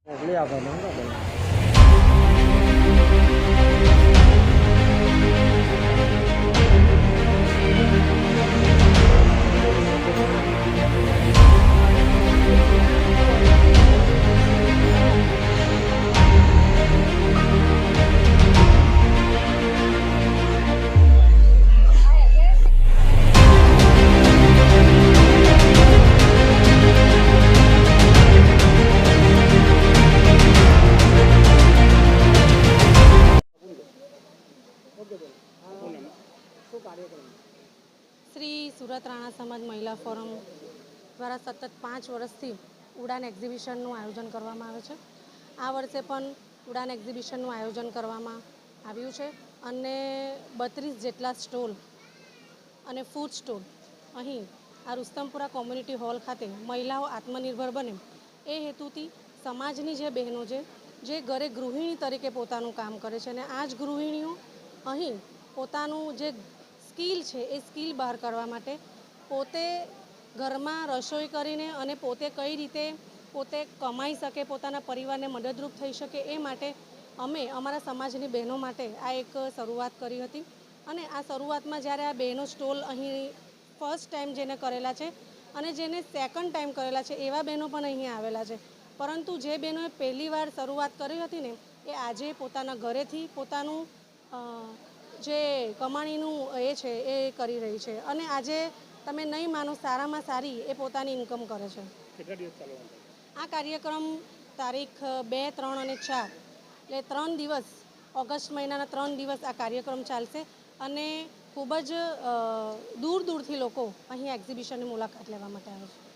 મોકલી આપો મને બરાબર. શ્રી સુરત રાણા સમાજ મહિલા ફોરમ દ્વારા સતત 5 વર્ષથી ઉડાન એક્ઝિબિશનનું આયોજન કરવામાં આવે છે. આ વર્ષે પણ ઉડાન એક્ઝિબિશનનું આયોજન કરવામાં આવ્યું છે અને 32 જેટલા સ્ટોલ અને ફૂડ સ્ટોલ અહીં આ રુસ્તમપુરા કોમ્યુનિટી હોલ ખાતે મહિલાઓ આત્મનિર્ભર બને એ હેતુથી સમાજની જે બહેનો છે જે ઘરે ગૃહિણી તરીકે પોતાનું કામ કરે છે અને આ જ ગૃહિણીઓ અહીં પોતાનું જે સ્કિલ છે એ સ્કિલ બહાર કરવા માટે પોતે ઘરમાં રસોઈ કરીને અને પોતે કઈ રીતે પોતે કમાઈ શકે, પોતાના પરિવારને મદદરૂપ થઈ શકે એ માટે અમે અમારા સમાજની બહેનો માટે આ એક શરૂઆત કરી હતી. અને આ શરૂઆતમાં જ્યારે આ બહેનો સ્ટોલ અહીં ફર્સ્ટ ટાઈમ જેને કરેલા છે અને જેને સેકન્ડ ટાઈમ કરેલા છે એવા બહેનો પણ અહીં આવેલા છે, પરંતુ જે બહેનોએ પહેલી વાર શરૂઆત કરી હતી ને એ આજે પોતાના ઘરેથી પોતાનું જે કમાણીનું એ છે એ કરી રહી છે અને આજે તમે નહીં માનો સારામાં સારી એ પોતાની ઇન્કમ કરે છે. કેટલા દિવસ ચાલવાનું? આ કાર્યક્રમ તારીખ 2, 3 અને 4 એટલે 3 દિવસ, ઓગસ્ટ મહિનાના 3 દિવસ આ કાર્યક્રમ ચાલશે અને ખૂબ જ દૂર દૂરથી લોકો અહીં એક્ઝિબિશનની મુલાકાત લેવા માટે આવે છે.